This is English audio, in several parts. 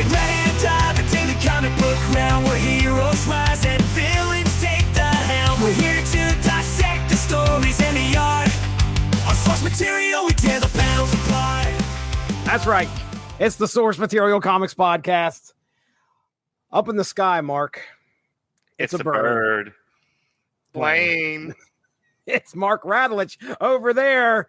Get ready to dive into the comic book realm where heroes rise and villains take the helm. We're here to dissect the stories and the art. On source material, we tear the panels apart. That's right. It's the Source Material Comics Podcast. Up in the sky, Mark. It's a bird. Plane. It's Mark Radulich over there,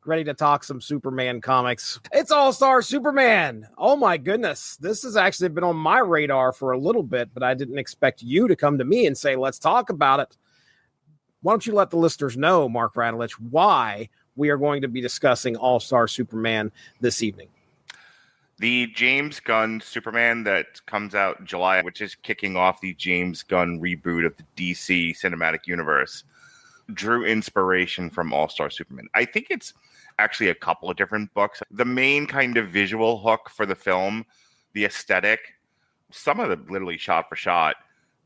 ready to talk some Superman comics. It's All-Star Superman. Oh my goodness. This has actually been on my radar for a little bit, but I didn't expect you to come to me and say, let's talk about it. Why don't you let the listeners know, Mark Radulich, why we are going to be discussing All-Star Superman this evening? The James Gunn Superman that comes out in July, which is kicking off the James Gunn reboot of the DC cinematic universe, drew inspiration from All-Star Superman. I think it's actually a couple of different books. The main kind of visual hook for the film, the aesthetic, some of it literally shot for shot,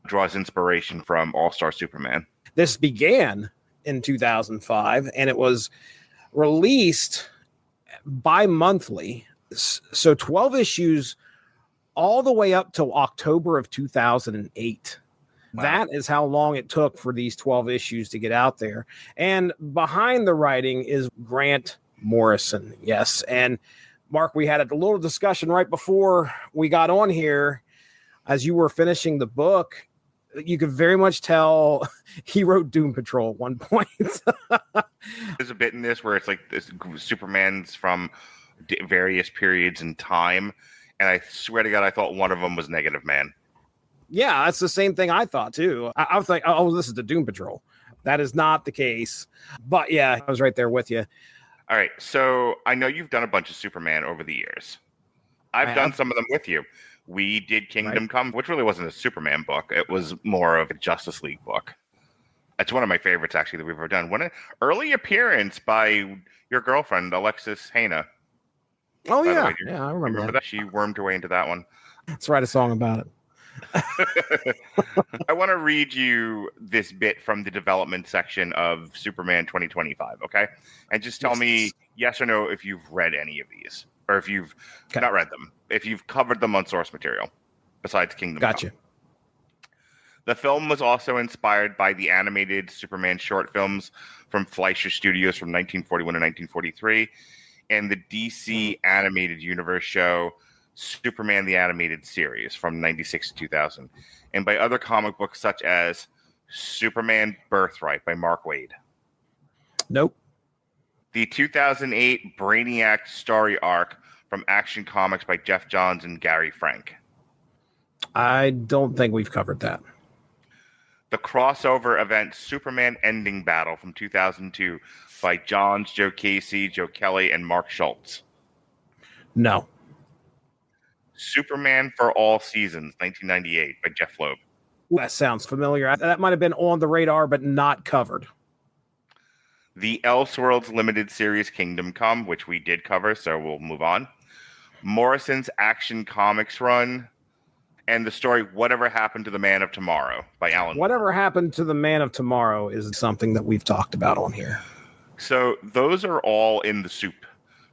draws inspiration from All-Star Superman. This began in 2005, and it was released bi-monthly. So 12 issues all the way up till October of 2008. Wow. That is how long it took for these 12 issues to get out there. And behind the writing is Grant Morrison. Yes. And Mark, we had a little discussion right before we got on here. As you were finishing the book, you could very much tell he wrote Doom Patrol at one point. There's a bit in this where it's like this Superman's from various periods in time, and I swear to God, I thought one of them was Negative Man. Yeah, that's the same thing I thought too. I was like, oh, this is the Doom Patrol. That is not the case. But yeah, I was right there with you. All right, so I know you've done a bunch of Superman over the years. I've done some of them with you. We did Kingdom Come, which really wasn't a Superman book. It was more of a Justice League book. It's one of my favorites, actually, that we've ever done. One early appearance by your girlfriend, Alexis Hana. Oh, yeah. Yeah, I remember that. She wormed her way into that one. Let's write a song about it. I want to read you this bit from the development section of Superman 2025, okay? And just tell me yes or no if you've read any of these, or if you've not read them, if you've covered them on source material, besides Kingdom Come. Gotcha. The film was also inspired by the animated Superman short films from Fleischer Studios from 1941 to 1943, and the DC animated universe show Superman the Animated Series from 96 to 2000, and by other comic books such as Superman Birthright by Mark Waid. Nope. The 2008 Brainiac story arc from Action Comics by Jeff Johns and Gary Frank. I don't think we've covered that. The crossover event Superman Ending Battle from 2002 by Johns, Joe Casey, Joe Kelly, and Mark Schultz. No. Superman for All Seasons, 1998 by Jeff Loeb. That sounds familiar. That might have been on the radar, but not covered. The Elseworlds limited series Kingdom Come, which we did cover, so we'll move on. Morrison's Action Comics run, and the story Whatever Happened to the Man of Tomorrow by Alan. Whatever Happened to the Man of Tomorrow is something that we've talked about on here. So those are all in the soup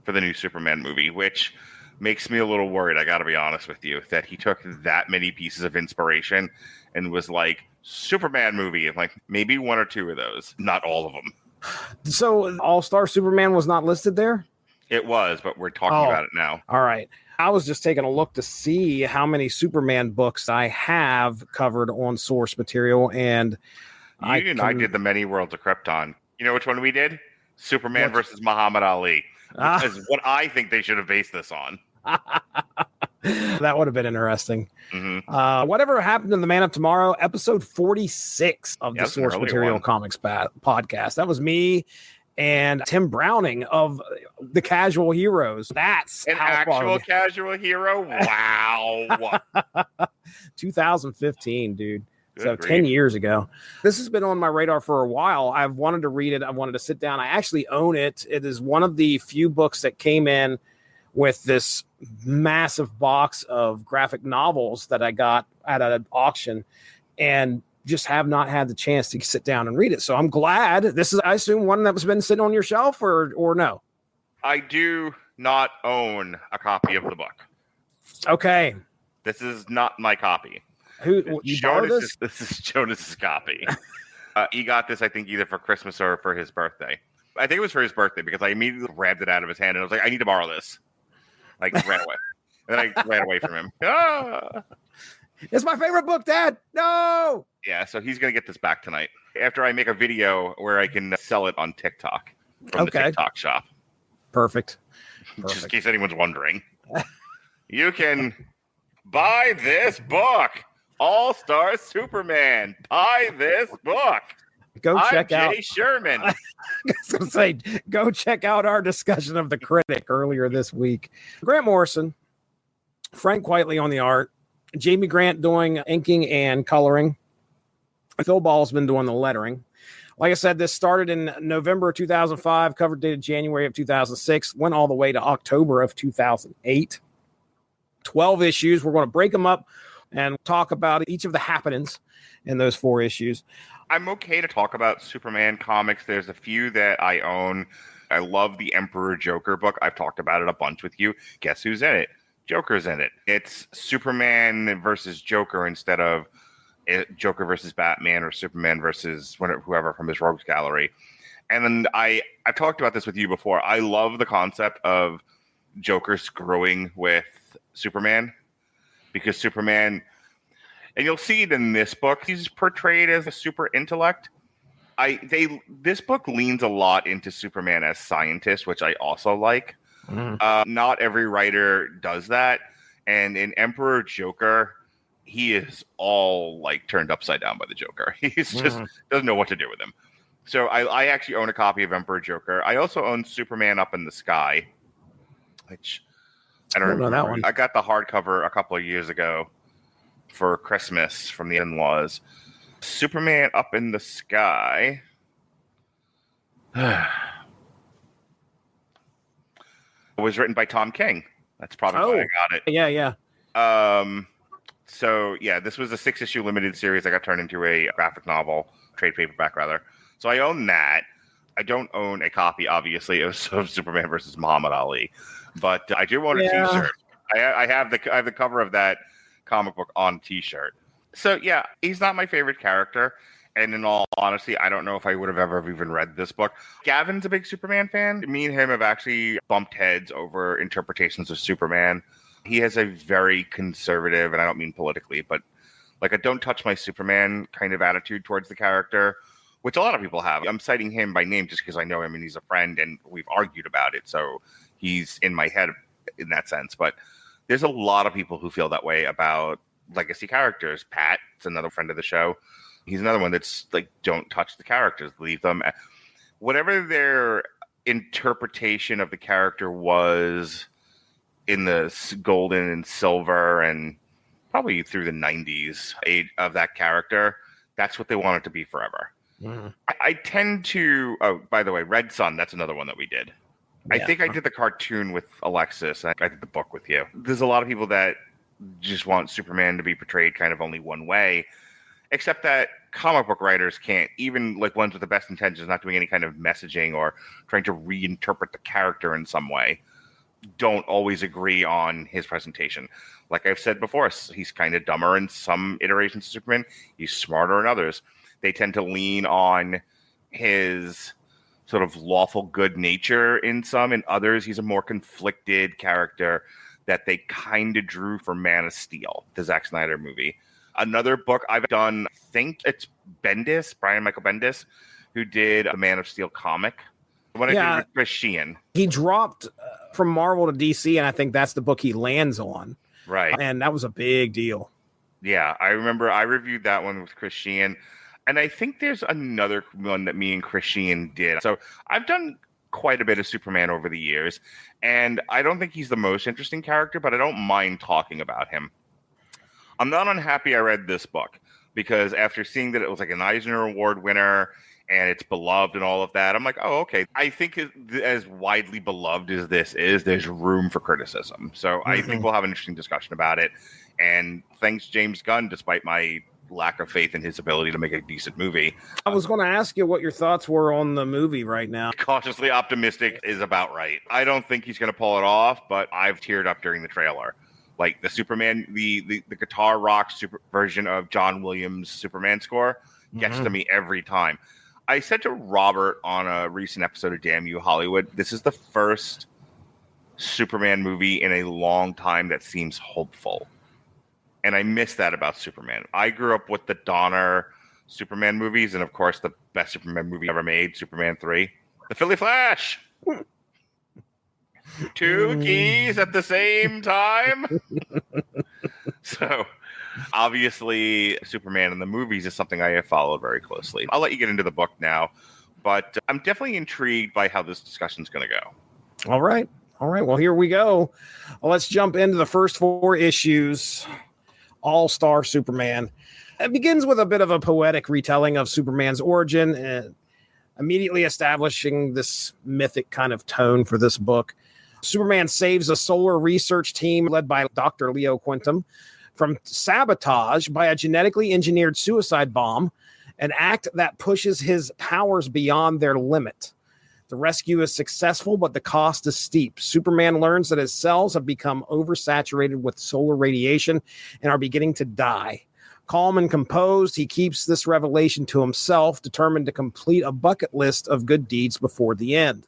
for the new Superman movie, which makes me a little worried, I gotta be honest with you, that he took that many pieces of inspiration and was like, Superman movie, and like maybe one or two of those, not all of them. So All-Star Superman was not listed there? It was, but we're talking about it now. All right. I was just taking a look to see how many Superman books I have covered on source material, and I did the Many Worlds of Krypton. You know which one we did? Superman versus Muhammad Ali. Which is what I think they should have based this on. That would have been interesting. Mm-hmm. Whatever Happened to the Man of Tomorrow, episode 46 of the Source Material Comics podcast. That was me and Tim Browning of the Casual Heroes. That's an actual casual hero. Wow. 2015, dude. Good so grief. 10 years ago. This has been on my radar for a while. I've wanted to read it. I wanted to sit down. I actually own it. It is one of the few books that came in with this massive box of graphic novels that I got at an auction, and just have not had the chance to sit down and read it. So I'm glad. This is, I assume, one that was been sitting on your shelf, or no? I do not own a copy of the book. Okay. This is not my copy. Who you borrowed this? This is Jonas's copy. He got this, I think, either for Christmas or for his birthday. I think it was for his birthday because I immediately grabbed it out of his hand and I was like, I need to borrow this. Like, ran away. And then I ran away from him. Ah! It's my favorite book, Dad. No. Yeah, so he's going to get this back tonight after I make a video where I can sell it on TikTok from the TikTok shop. Perfect. Just in case anyone's wondering. You can buy this book. All-Star Superman. Buy this book. Check out Jay Sherman. I was going to say, go check out our discussion of The Critic earlier this week. Grant Morrison, Frank Whiteley on the art, Jamie Grant doing inking and coloring. Phil Ball's been doing the lettering. Like I said, this started in November 2005, cover dated January of 2006, went all the way to October of 2008. 12 issues. We're going to break them up and talk about each of the happenings in those 4 issues. I'm okay to talk about Superman comics. There's a few that I own. I love the Emperor Joker book. I've talked about it a bunch with you. Guess who's in it? Joker's in it. It's Superman versus Joker instead of Joker versus Batman or Superman versus whoever from his Rogues Gallery. And then I've talked about this with you before. I love the concept of Joker screwing with Superman because Superman, and you'll see it in this book, he's portrayed as a super intellect. This book leans a lot into Superman as scientist, which I also like. Not every writer does that. And in Emperor Joker, he is all like turned upside down by the Joker. He's just doesn't know what to do with him. So I actually own a copy of Emperor Joker. I also own Superman Up in the Sky, which I don't remember that one. I got the hardcover a couple of years ago for Christmas from the in-laws. Superman Up in the Sky. It was written by Tom King. That's probably why I got it. Yeah. So yeah, this was a 6-issue limited series that got turned into a graphic novel, trade paperback rather. So I own that. I don't own a copy, obviously, of Superman versus Muhammad Ali, but I do own a T-shirt. I have the cover of that comic book on T-shirt. So yeah, he's not my favorite character. And in all honesty, I don't know if I would have ever even read this book. Gavin's a big Superman fan. Me and him have actually bumped heads over interpretations of Superman. He has a very conservative, and I don't mean politically, but like a don't touch my Superman kind of attitude towards the character, which a lot of people have. I'm citing him by name just because I know him and he's a friend and we've argued about it. So he's in my head in that sense. But there's a lot of people who feel that way about legacy characters. Pat's another friend of the show. He's another one that's like, don't touch the characters, leave them. Whatever their interpretation of the character was in the golden and silver and probably through the 90s age of that character, that's what they want it to be forever. I tend to, oh, by the way, Red Sun, that's another one that we did. I think I did the cartoon with Alexis. I did the book with you. There's a lot of people that just want Superman to be portrayed kind of only one way, except that comic book writers can't, even like ones with the best intentions, not doing any kind of messaging or trying to reinterpret the character in some way, don't always agree on his presentation. Like I've said before, he's kind of dumber in some iterations of Superman. He's smarter in others. They tend to lean on his sort of lawful good nature in some. In others, he's a more conflicted character that they kind of drew from Man of Steel, the Zack Snyder movie. Another book I've done, I think it's Bendis, Brian Michael Bendis, who did a Man of Steel comic. When I did with Chris Sheehan. He dropped from Marvel to DC, and I think that's the book he lands on. Right. And that was a big deal. Yeah, I remember I reviewed that one with Chris Sheehan. And I think there's another one that me and Chris Sheehan did. So I've done quite a bit of Superman over the years. And I don't think he's the most interesting character, but I don't mind talking about him. I'm not unhappy I read this book, because after seeing that it was like an Eisner Award winner and it's beloved and all of that, I'm like, oh, okay. I think as widely beloved as this is, there's room for criticism. So I think we'll have an interesting discussion about it. And thanks, James Gunn, despite my lack of faith in his ability to make a decent movie. I was going to ask you what your thoughts were on the movie right now. Cautiously optimistic is about right. I don't think he's going to pull it off, but I've teared up during the trailer. Like the Superman, the guitar rock version of John Williams' Superman score gets to me every time. I said to Robert on a recent episode of Damn You Hollywood, this is the first Superman movie in a long time that seems hopeful. And I miss that about Superman. I grew up with the Donner Superman movies, and of course, the best Superman movie ever made, Superman 3, The Philly Flash. 2 keys at the same time. So, obviously, Superman in the movies is something I have followed very closely. I'll let you get into the book now, but I'm definitely intrigued by how this discussion is going to go. All right. Well, here we go. Let's jump into the first 4 issues. All-Star Superman. It begins with a bit of a poetic retelling of Superman's origin, immediately establishing this mythic kind of tone for this book. Superman saves a solar research team led by Dr. Leo Quintum from sabotage by a genetically engineered suicide bomb, an act that pushes his powers beyond their limit. The rescue is successful, but the cost is steep. Superman learns that his cells have become oversaturated with solar radiation and are beginning to die. Calm and composed, he keeps this revelation to himself, determined to complete a bucket list of good deeds before the end.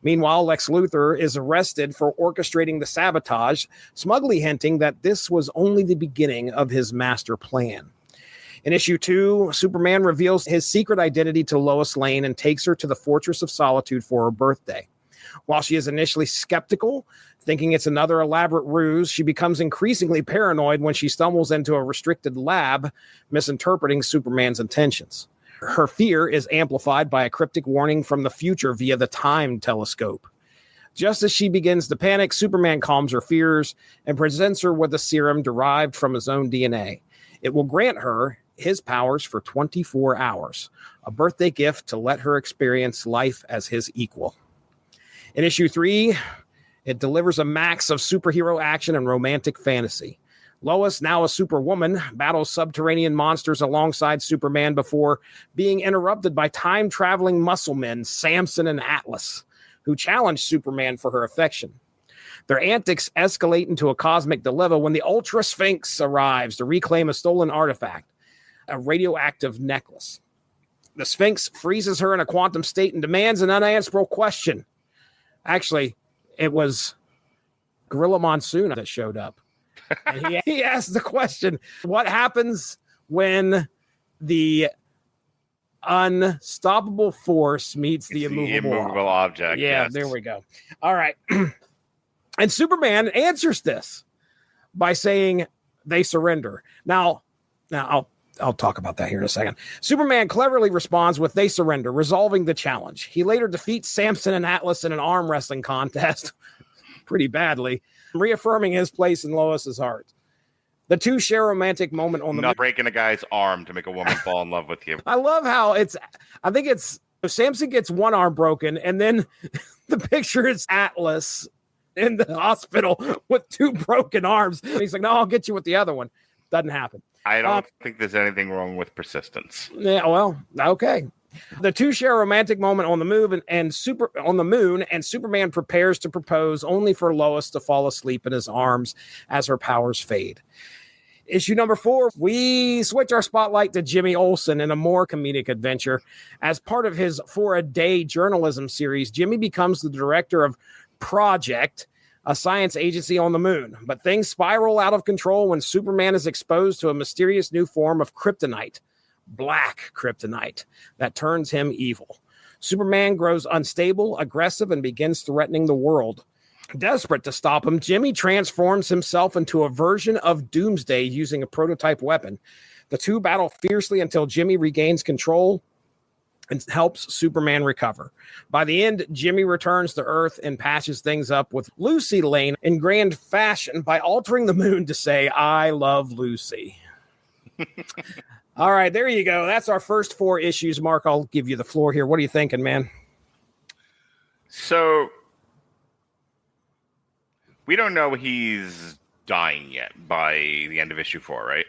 Meanwhile, Lex Luthor is arrested for orchestrating the sabotage, smugly hinting that this was only the beginning of his master plan. In issue 2, Superman reveals his secret identity to Lois Lane and takes her to the Fortress of Solitude for her birthday. While she is initially skeptical, thinking it's another elaborate ruse, she becomes increasingly paranoid when she stumbles into a restricted lab, misinterpreting Superman's intentions. Her fear is amplified by a cryptic warning from the future via the time telescope. Just as she begins to panic, Superman calms her fears and presents her with a serum derived from his own DNA. It will grant her his powers for 24 hours, a birthday gift to let her experience life as his equal. In issue 3, it delivers a max of superhero action and romantic fantasy. Lois, now a superwoman, battles subterranean monsters alongside Superman before being interrupted by time-traveling muscle men, Samson and Atlas, who challenge Superman for her affection. Their antics escalate into a cosmic dilemma when the Ultra Sphinx arrives to reclaim a stolen artifact, a radioactive necklace. The Sphinx freezes her in a quantum state and demands an unanswerable question. Actually, it was Gorilla Monsoon that showed up. And he asked the question, what happens when the unstoppable force meets the immovable object? Yeah, yes. There we go. All right. And Superman answers this by saying they surrender. Now I'll talk about that here in a second. Superman cleverly responds with they surrender, resolving the challenge. He later defeats Samson and Atlas in an arm wrestling contest pretty badly, reaffirming his place in Lois's heart. The two share a romantic moment on the not breaking a guy's arm to make a woman fall in love with you. I love how I think Samson gets one arm broken, and then the picture is Atlas in the hospital with 2 broken arms. And he's like, no, I'll get you with the other one. Doesn't happen. I don't think there's anything wrong with persistence. Yeah, well, okay. The two share a romantic moment on the moon, and Superman prepares to propose, only for Lois to fall asleep in his arms as her powers fade. Issue number 4, we switch our spotlight to Jimmy Olsen in a more comedic adventure. As part of his For a Day journalism series, Jimmy becomes the director of Project, a science agency on the moon. But things spiral out of control when Superman is exposed to a mysterious new form of kryptonite, black kryptonite, that turns him evil. Superman grows unstable, aggressive, and begins threatening the world. Desperate to stop him, Jimmy transforms himself into a version of Doomsday using a prototype weapon. The two battle fiercely until Jimmy regains control and helps Superman recover. By the end, Jimmy returns to Earth and patches things up with Lucy Lane in grand fashion by altering the moon to say, I love Lucy. All right, there you go. That's our first 4 issues. Mark, I'll give you the floor here. What are you thinking, man? So, we don't know he's dying yet by the end of issue 4, right?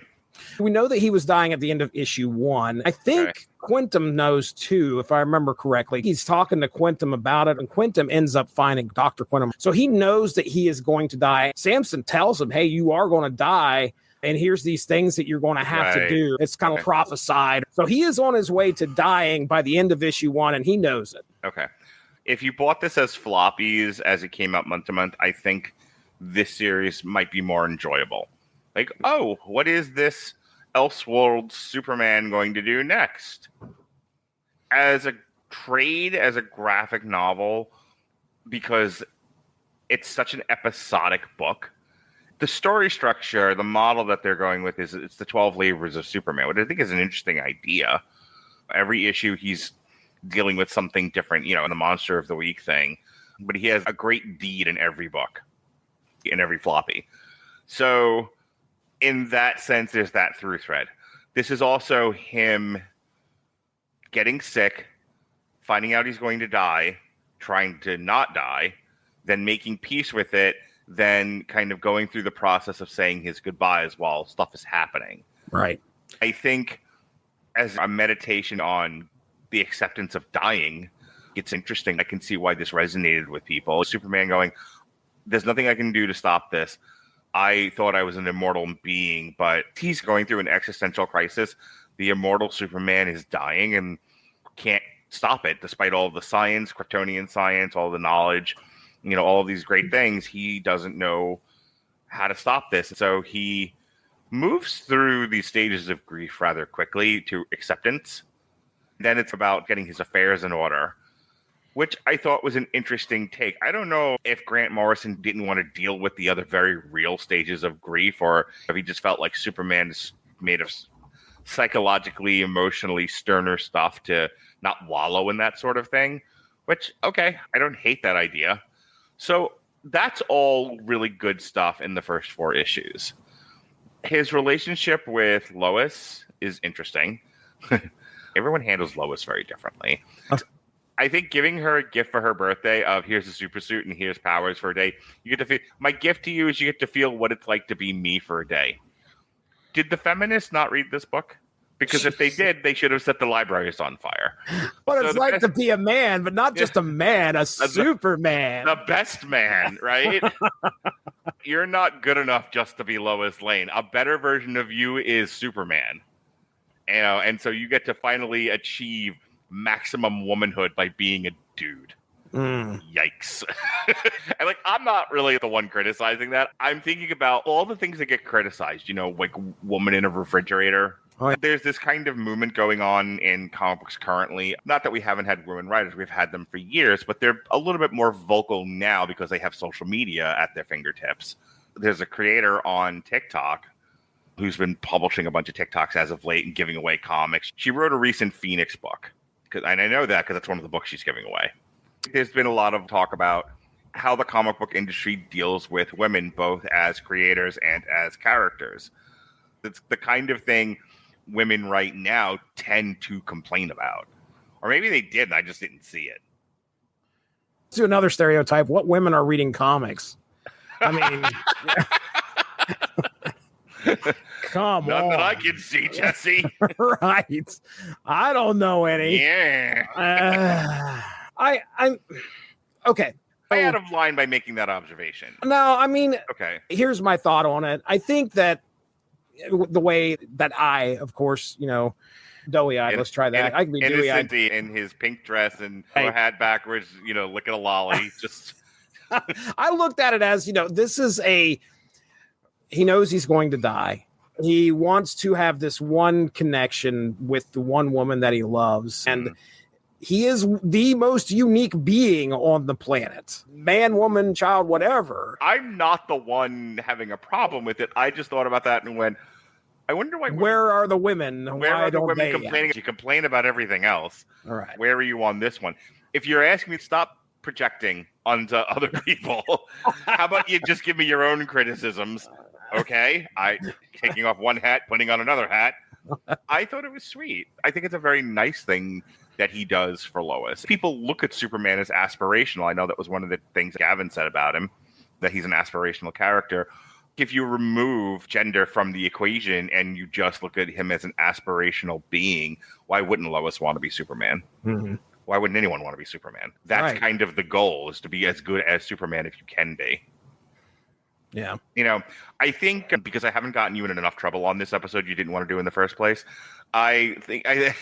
We know that he was dying at the end of issue 1. I think Quintum knows too, if I remember correctly. He's talking to Quintum about it, and Quintum ends up finding Dr. Quintum. So he knows that he is going to die. Samson tells him, hey, you are going to die, and here's these things that you're going to have to do. It's kind of prophesied. So he is on his way to dying by the end of issue 1, and he knows it. Okay. If you bought this as floppies as it came out month to month, I think this series might be more enjoyable. Like, oh, what is this Elseworld Superman going to do next? As a trade, as a graphic novel, because it's such an episodic book, the story structure, the model that they're going with is it's the 12 labors of Superman, which I think is an interesting idea. Every issue he's dealing with something different, you know, in the Monster of the Week thing, but he has a great deed in every book, in every floppy. So in that sense, there's that through thread. This is also him getting sick, finding out he's going to die, trying to not die, then making peace with it, then kind of going through the process of saying his goodbyes while stuff is happening. Right. I think as a meditation on the acceptance of dying, it's interesting. I can see why this resonated with people. Superman going, there's nothing I can do to stop this. I thought I was an immortal being, but he's going through an existential crisis. The immortal Superman is dying and can't stop it, despite all the science, Kryptonian science, all the knowledge, you know, all of these great things. He doesn't know how to stop this. So he moves through these stages of grief rather quickly to acceptance. Then it's about getting his affairs in order, which I thought was an interesting take. I don't know if Grant Morrison didn't want to deal with the other very real stages of grief, or if he just felt like Superman is made of psychologically, emotionally sterner stuff to not wallow in that sort of thing, which, okay, I don't hate that idea. So that's all really good stuff in the first 4 issues. His relationship with Lois is interesting. Everyone handles Lois very differently. I think giving her a gift for her birthday of here's a super suit and here's powers for a day, you get to feel, my gift to you is you get to feel what it's like to be me for a day. Did the feminists not read this book? Because if they did, they should have set the libraries on fire. What it's like to be a man, but not just a man, a Superman. The best man, right? You're not good enough just to be Lois Lane. A better version of you is Superman. You know, and so you get to finally achieve maximum womanhood by being a dude. Yikes. And like, I'm not really the one criticizing that. I'm thinking about all the things that get criticized, you know, like woman in a refrigerator. Oh, yeah. There's this kind of movement going on in comic books currently. Not that we haven't had women writers, we've had them for years, but they're a little bit more vocal now because they have social media at their fingertips. There's a creator on TikTok who's been publishing a bunch of TikToks as of late and giving away comics. She wrote a recent Phoenix book, and I know that because that's one of the books she's giving away. There's been a lot of talk about how the comic book industry deals with women, both as creators and as characters. It's the kind of thing women right now tend to complain about. Or maybe they did, and I just didn't see it. Let's do another stereotype. What women are reading comics? I mean... Come on. None that I can see, Jesse. Right. I don't know any. Yeah. I'm okay. I out of line by making that observation. No, I mean, okay. Here's my thought on it. I think that the way that of course, you know, doughy-eyed. Let's try that. I can be doughy-eyed in his pink dress and her hat backwards, you know, licking a lolly. Just. I looked at it as, you know, this is he knows he's going to die. He wants to have this one connection with the one woman that he loves. And he is the most unique being on the planet. Man, woman, child, whatever. I'm not the one having a problem with it. I just thought about that and went, I wonder why. Where are the women? Where are the women complaining? You complain about everything else. All right. Where are you on this one? If you're asking me to stop projecting onto other people, how about you just give me your own criticisms? Okay, taking off one hat, putting on another hat. I thought it was sweet. I think it's a very nice thing that he does for Lois. People look at Superman as aspirational. I know that was one of the things Gavin said about him, that he's an aspirational character. if you remove gender from the equation and you just look at him as an aspirational being, why wouldn't Lois want to be Superman? Mm-hmm. Why wouldn't anyone want to be Superman? That's Right. kind of the goal, is to be as good as Superman if you can be. Yeah. You know, I think because I haven't gotten you in enough trouble on this episode you didn't want to do in the first place, I think I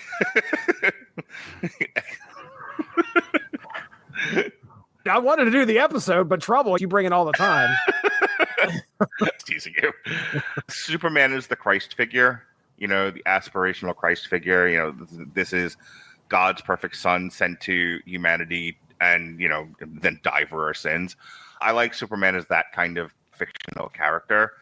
wanted to do the episode, but trouble, you bring it all the time. teasing you. Superman is the Christ figure, you know, the aspirational Christ figure. You know, this is God's perfect son sent to humanity and, you know, then die for our sins. I like Superman as that kind of fictional character.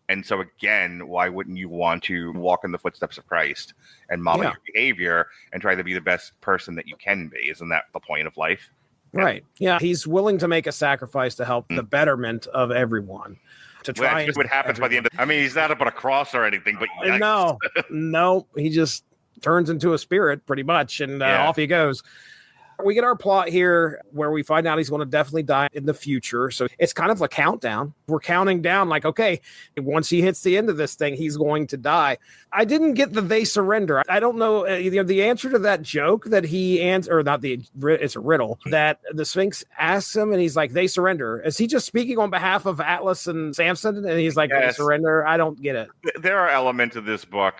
And so again, why wouldn't you want to walk in the footsteps of Christ and model your behavior and try to be the best person that you can be? Isn't that the point of life? Right. Yeah. He's willing to make a sacrifice to help the betterment of everyone. To try. Well, that's just what happens by the end. I mean, he's not up on a cross or anything, but yikes. No, he just turns into a spirit pretty much, and off he goes. We get our plot here where we find out he's going to definitely die in the future. So it's kind of a countdown. We're counting down like, okay, once he hits the end of this thing, he's going to die. I didn't get the they surrender. I don't know, the answer to that joke that he answered, or not it's a riddle that the Sphinx asks him, and he's like, they surrender. Is he just speaking on behalf of Atlas and Samson? And he's like, they surrender? I don't get it. There are elements of this book.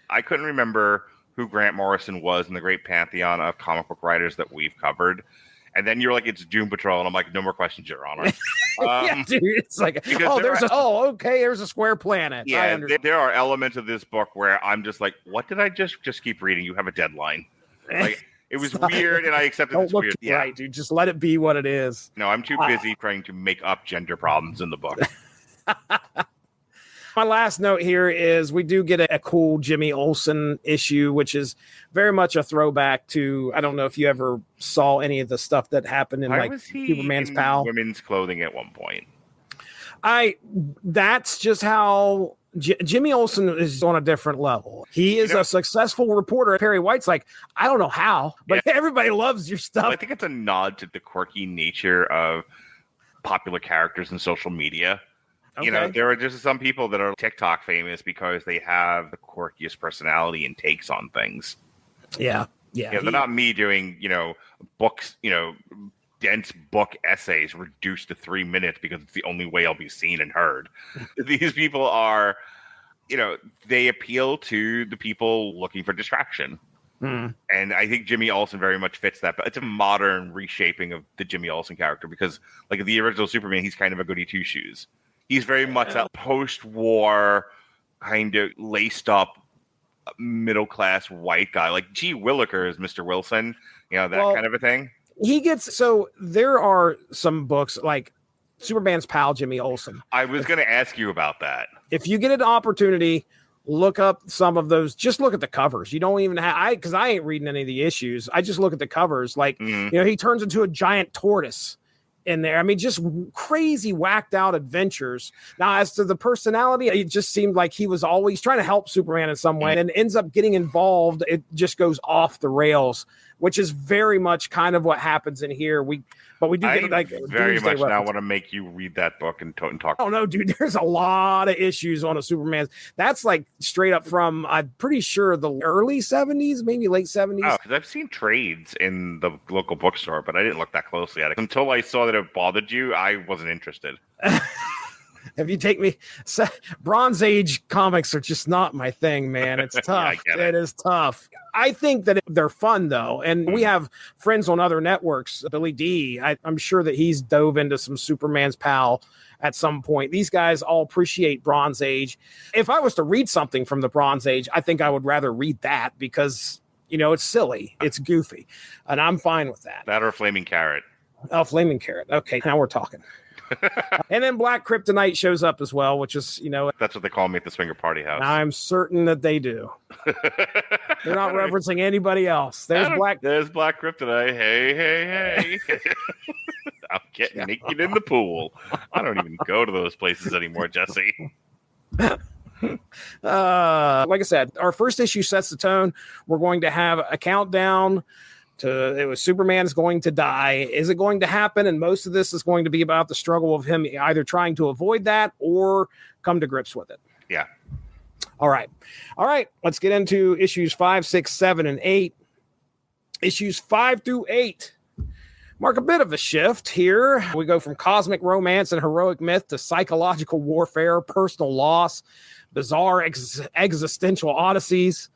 I couldn't remember who Grant Morrison was in the great pantheon of comic book writers that we've covered. And then you're like, it's Doom Patrol. And I'm like, no more questions, Your Honor. Yeah, dude. It's like, there's a square planet. Yeah, there are elements of this book where I'm just like, what did I just keep reading? You have a deadline. Like, it was weird, and I accepted it's weird. Yeah. Right, dude. Just let it be what it is. No, I'm too busy trying to make up gender problems in the book. My last note here is we do get a cool Jimmy Olsen issue, which is very much a throwback to, I don't know if you ever saw any of the stuff that happened in Superman's pal. Women's clothing at one point. That's just how Jimmy Olsen is on a different level. He is a successful reporter. Perry White's like, I don't know how, but everybody loves your stuff. I think it's a nod to the quirky nature of popular characters in social media. Okay. You know, there are just some people that are TikTok famous because they have the quirkiest personality and takes on things. Yeah. You know, they're not me doing, books, dense book essays reduced to 3 minutes because it's the only way I'll be seen and heard. These people are, they appeal to the people looking for distraction. And I think Jimmy Olsen very much fits that. But it's a modern reshaping of the Jimmy Olsen character because, like the original Superman, he's kind of a goody two-shoes. He's very much that post-war kind of laced up middle-class white guy. Like G. Willikers is Mr. Wilson, kind of a thing. So there are some books like Superman's pal, Jimmy Olsen. I was going to ask you about that. If you get an opportunity, look up some of those. Just look at the covers. You don't even because I ain't reading any of the issues. I just look at the covers. Like, he turns into a giant tortoise in there. I mean, just crazy whacked out adventures. Now, as to the personality, it just seemed like he was always trying to help Superman in some way and ends up getting involved. It just goes off the rails, which is very much kind of what happens in here. We do get very much now want to make you read that book and talk. Oh no, dude, there's a lot of issues on a Superman. That's like straight up from, I'm pretty sure, the early 70s, maybe late 70s. Oh, because I've seen trades in the local bookstore, but I didn't look that closely at it. Until I saw that it bothered you, I wasn't interested. If you take me, Bronze Age comics are just not my thing, man. It's tough. It is tough. I think that they're fun, though. And we have friends on other networks. Billy D, I'm sure that he's dove into some Superman's pal at some point. These guys all appreciate Bronze Age. If I was to read something from the Bronze Age, I think I would rather read that because, it's silly. It's goofy. And I'm fine with that. That or Flaming Carrot. Oh, Flaming Carrot. Okay, now we're talking. And then Black Kryptonite shows up as well, which is, that's what they call me at the Swinger Party House. I'm certain that they do. They're not referencing anybody else. There's Black Kryptonite. Hey. I'm getting naked in the pool. I don't even go to those places anymore, Jesse. Like I said, our first issue sets the tone. We're going to have a countdown It was Superman is going to die. Is it going to happen? And most of this is going to be about the struggle of him either trying to avoid that or come to grips with it. Yeah. All right. Let's get into issues 5, 6, 7, and 8. Issues 5 through 8 mark a bit of a shift here. We go from cosmic romance and heroic myth to psychological warfare, personal loss, bizarre existential odysseys.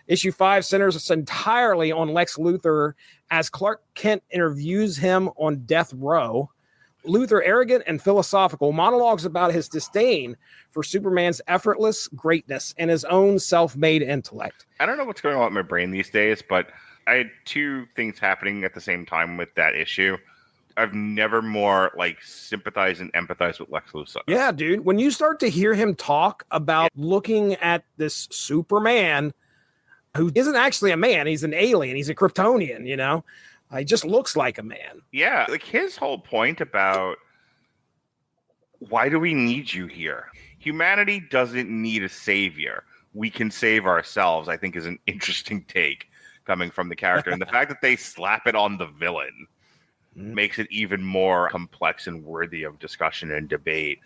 Issue 5 centers entirely on Lex Luthor as Clark Kent interviews him on death row. Luthor, arrogant and philosophical, monologues about his disdain for Superman's effortless greatness and his own self-made intellect. I don't know what's going on with my brain these days, but I had two things happening at the same time with that issue. I've never more sympathized and empathized with Lex Luthor. Yeah, dude. When you start to hear him talk about looking at this Superman who isn't actually a man, he's an alien, he's a Kryptonian, he just looks like a man. Yeah, his whole point about why do we need you here? Humanity doesn't need a savior. We can save ourselves, I think, is an interesting take coming from the character. And the fact that they slap it on the villain makes it even more complex and worthy of discussion and debate.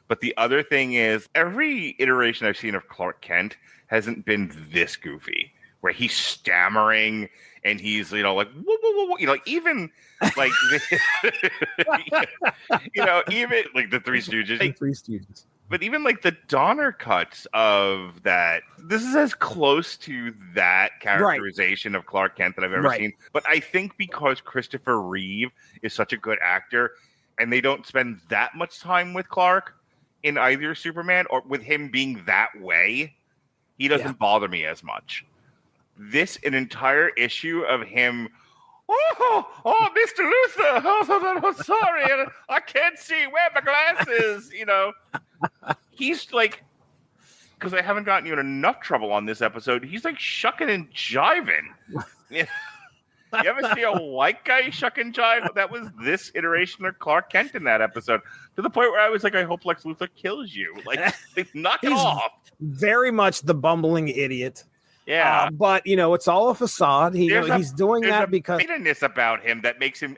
But the other thing is, every iteration I've seen of Clark Kent hasn't been this goofy, where he's stammering and he's, whoa, whoa, whoa, even even the Three Stooges. But even the Donner cuts of that, this is as close to that characterization of Clark Kent that I've ever seen. But I think because Christopher Reeve is such a good actor and they don't spend that much time with Clark in either Superman or with him being that way, he doesn't bother me as much. An entire issue of him, Mr. Luthor, oh, sorry, I can't see, wear my glasses, He's because I haven't gotten you in enough trouble on this episode, he's shucking and jiving. You ever see a white guy shuck and jive? That was this iteration of Clark Kent in that episode, to the point where I was I hope Lex Luthor kills you. Knock it off. Very much the bumbling idiot. Yeah, but it's all a facade. He's doing that because there's a bitterness about him that makes him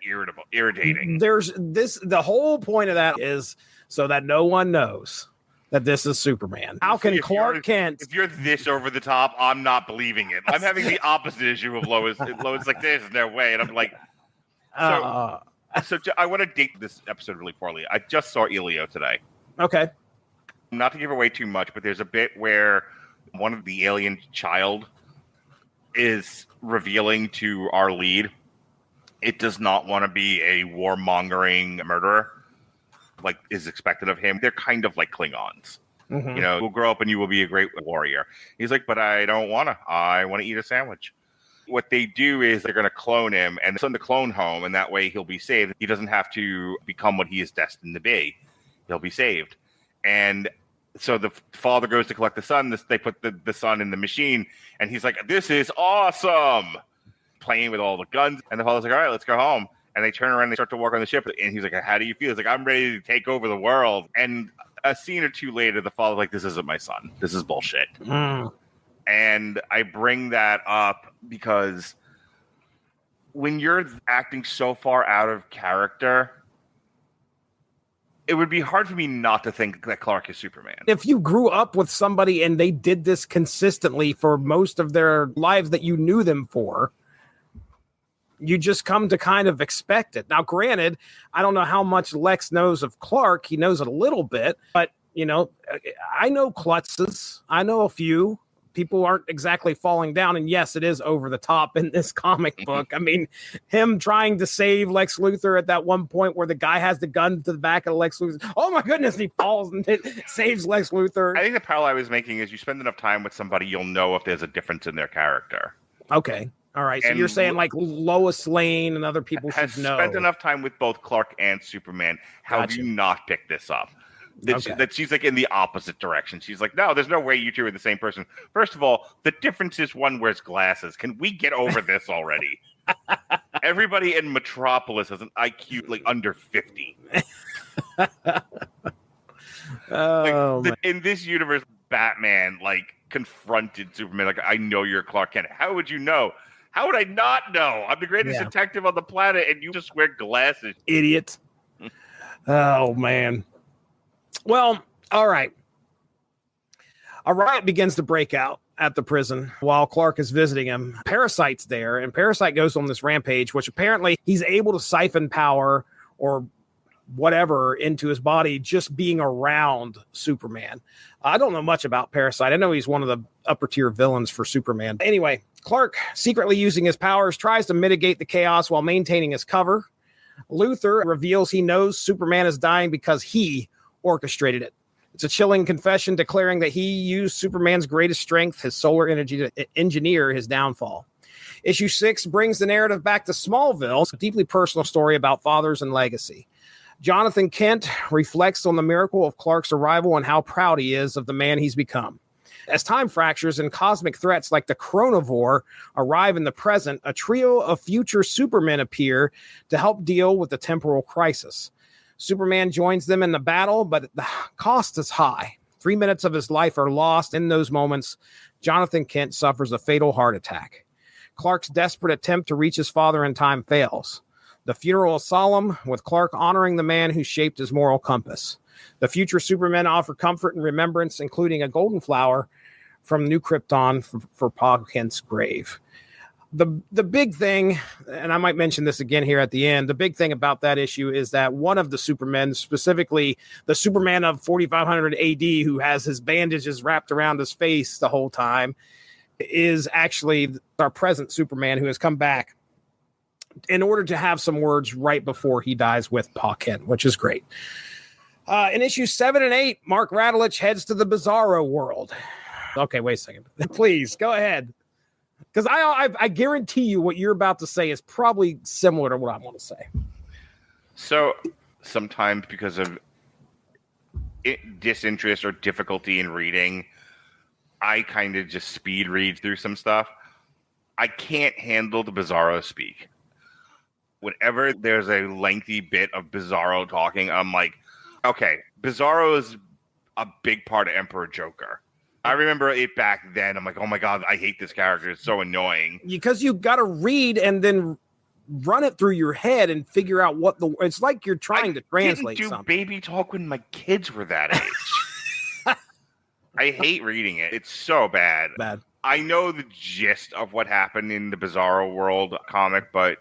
irritating. There's this. The whole point of that is so that no one knows that this is Superman. How can Clark Kent? If you're this over the top, I'm not believing it. I'm having the opposite issue of Lois. Lois there's no way, and I'm so I want to date this episode really poorly. I just saw Elio today. Okay. Not to give away too much, but there's a bit where one of the alien child is revealing to our lead it does not want to be a warmongering murderer is expected of him. They're kind of like Klingons. Mm-hmm. We'll grow up and you will be a great warrior. He's but I don't want to. I want to eat a sandwich. What they do is they're going to clone him and send the clone home, and that way he'll be saved. He doesn't have to become what he is destined to be. He'll be saved. And so the father goes to collect the son. They put the son in the machine, and he's this is awesome, playing with all the guns. And the father's all right, let's go home. And they turn around and they start to walk on the ship. And he's how do you feel? He's I'm ready to take over the world. And a scene or two later, the father's this isn't my son. This is bullshit. Mm. And I bring that up because when you're acting so far out of character, it would be hard for me not to think that Clark is Superman. If you grew up with somebody and they did this consistently for most of their lives that you knew them for, you just come to kind of expect it. Now, granted, I don't know how much Lex knows of Clark. He knows it a little bit, but, I know klutzes. I know a few. People aren't exactly falling down. And yes, it is over the top in this comic book. I mean, him trying to save Lex Luthor at that one point where the guy has the gun to the back of Lex Luthor. Oh my goodness, he falls and it saves Lex Luthor. I think the parallel I was making is you spend enough time with somebody, you'll know if there's a difference in their character. Okay. All right. So you're saying Lois Lane and other people should know. Spent enough time with both Clark and Superman. How Gotcha. Do you not pick this up? That she's in the opposite direction. She's no, there's no way you two are the same person. First of all, the difference is one wears glasses. Can we get over this already? Everybody in Metropolis has an IQ under 50. In this universe, Batman confronted Superman. I know you're Clark Kent. How would you know? How would I not know? I'm the greatest detective on the planet, and you just wear glasses. Idiot. Oh, man. Well, all right. A riot begins to break out at the prison while Clark is visiting him. Parasite's there, and Parasite goes on this rampage, which apparently he's able to siphon power or whatever into his body just being around Superman. I don't know much about Parasite. I know he's one of the upper tier villains for Superman. Anyway, Clark, secretly using his powers, tries to mitigate the chaos while maintaining his cover. Luthor reveals he knows Superman is dying because he orchestrated it. It's a chilling confession declaring that he used Superman's greatest strength, his solar energy, to engineer his downfall. Issue 6 brings the narrative back to Smallville. It's a deeply personal story about fathers and legacy. Jonathan Kent reflects on the miracle of Clark's arrival and how proud he is of the man he's become. As time fractures and cosmic threats like the Chronovore arrive in the present, a trio of future Supermen appear to help deal with the temporal crisis. Superman joins them in the battle, but the cost is high. 3 minutes of his life are lost. In those moments, Jonathan Kent suffers a fatal heart attack. Clark's desperate attempt to reach his father in time fails. The funeral is solemn, with Clark honoring the man who shaped his moral compass. The future Supermen offer comfort and remembrance, including a golden flower from New Krypton for Pa Kent's grave. The big thing, and I might mention this again here at the end, the big thing about that issue is that one of the Supermen, specifically the Superman of 4500 AD, who has his bandages wrapped around his face the whole time, is actually our present Superman who has come back in order to have some words right before he dies with Pa Kent, which is great. In issues 7 and 8, Mark Radulich heads to the Bizarro World. Okay, wait a second. Please, go ahead. Because I guarantee you what you're about to say is probably similar to what I want to say. So sometimes because of disinterest or difficulty in reading, I kind of just speed read through some stuff. I can't handle the Bizarro speak. Whenever there's a lengthy bit of Bizarro talking, I'm like, okay, Bizarro is a big part of Emperor Joker. I remember it back then. I'm like, oh my God, I hate this character. It's so annoying. Because you got to read and then run it through your head and figure out it's like you're trying to translate something. I something. didn't do baby talk when my kids were that age. I hate reading it. It's so bad. I know the gist of what happened in the Bizarro World comic, but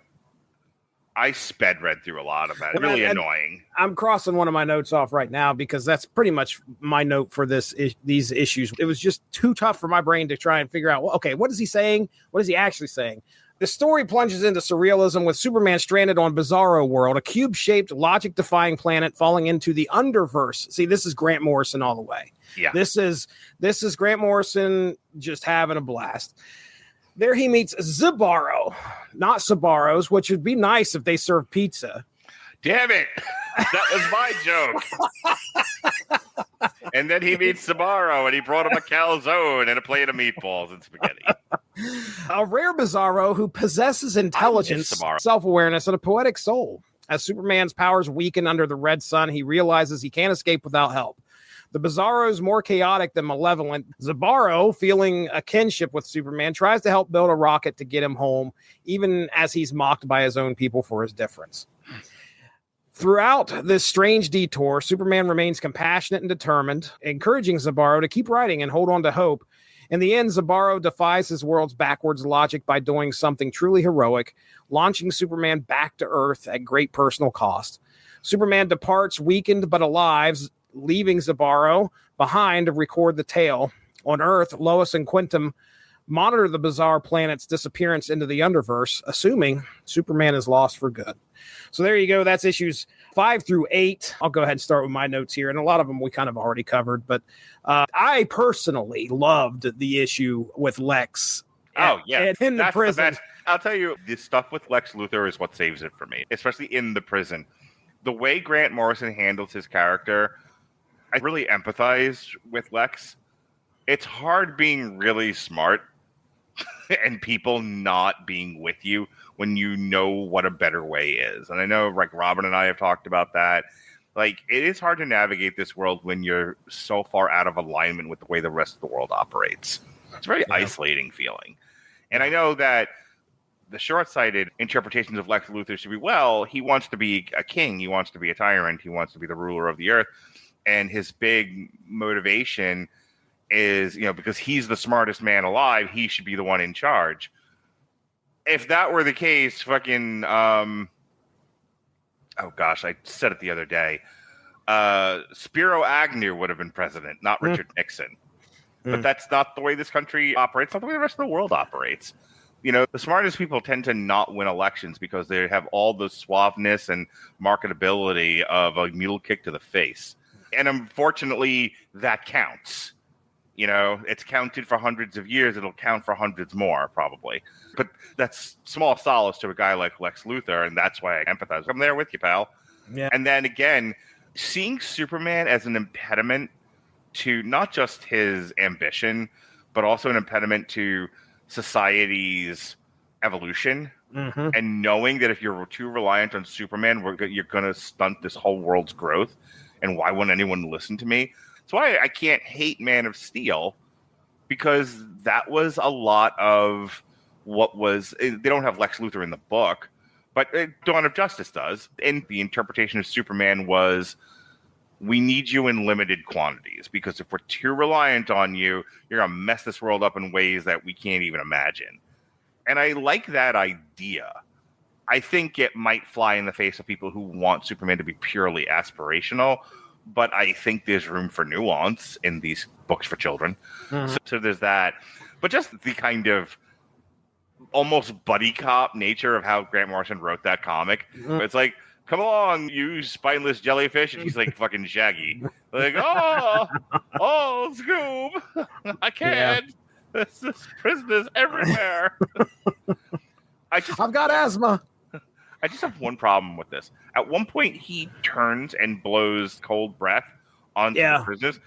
I sped read through a lot of that. Really annoying. I'm crossing one of my notes off right now because that's pretty much my note for these issues. It was just too tough for my brain to try and figure out, well, okay, what is he saying? What is he actually saying? The story plunges into surrealism with Superman stranded on Bizarro World, a cube-shaped, logic-defying planet falling into the Underverse. See, this is Grant Morrison all the way. Yeah. This is Grant Morrison just having a blast. There he meets Bizarro, not Sabaros, which would be nice if they served pizza. Damn it. That was my joke. And then he meets Bizarro, and he brought him a calzone and a plate of meatballs and spaghetti. A rare Bizarro who possesses intelligence, self-awareness, and a poetic soul. As Superman's powers weaken under the red sun, he realizes he can't escape without help. The Bizarro is more chaotic than malevolent. Bizarro, feeling a kinship with Superman, tries to help build a rocket to get him home, even as he's mocked by his own people for his difference. Throughout this strange detour, Superman remains compassionate and determined, encouraging Bizarro to keep writing and hold on to hope. In the end, Bizarro defies his world's backwards logic by doing something truly heroic, launching Superman back to Earth at great personal cost. Superman departs weakened but alive, leaving Bizarro behind to record the tale. On Earth, Lois and Quantum monitor the bizarre planet's disappearance into the Underverse, assuming Superman is lost for good. So there you go. That's issues 5 through 8. I'll go ahead and start with my notes here, and a lot of them we kind of already covered, but I personally loved the issue with Lex. Oh, yeah. In the prison. I'll tell you, the stuff with Lex Luthor is what saves it for me, especially in the prison. The way Grant Morrison handles his character, I really empathize with Lex. It's hard being really smart and people not being with you when you know what a better way is. And I know, like, Robin and I have talked about that. Like, it is hard to navigate this world when you're so far out of alignment with the way the rest of the world operates. It's a very isolating feeling. And I know that The short-sighted interpretations of Lex Luthor should be, well, he wants to be a king, he wants to be a tyrant, he wants to be the ruler of the earth, and his big motivation is, because he's the smartest man alive, he should be the one in charge. If that were the case, fucking, oh gosh, I said it the other day, Spiro Agnew would have been president, not Richard Nixon. But that's not the way this country operates, not the way the rest of the world operates. The smartest people tend to not win elections because they have all the suaveness and marketability of a mule kick to the face. And unfortunately, that counts. It's counted for hundreds of years. It'll count for hundreds more, probably. But that's small solace to a guy like Lex Luthor, and that's why I empathize. I'm there with you, pal. Yeah. And then again, seeing Superman as an impediment to not just his ambition, but also an impediment to society's evolution, and knowing that if you're too reliant on Superman, you're going to stunt this whole world's growth. And why won't anyone listen to me? That's why I can't hate Man of Steel, because that was a lot of what was. They don't have Lex Luthor in the book, but Dawn of Justice does. And the interpretation of Superman was, we need you in limited quantities, because if we're too reliant on you, you're going to mess this world up in ways that we can't even imagine. And I like that idea. I think it might fly in the face of people who want Superman to be purely aspirational, but I think there's room for nuance in these books for children. So there's that. But just the kind of almost buddy cop nature of how Grant Morrison wrote that comic. It's like, come along, you spineless jellyfish. And he's like fucking Shaggy. Like, oh, Scoob. I can't. Yeah. There's prisoners everywhere. I've got asthma. I just have one problem with this. At one point, he turns and blows cold breath onto the prisoners.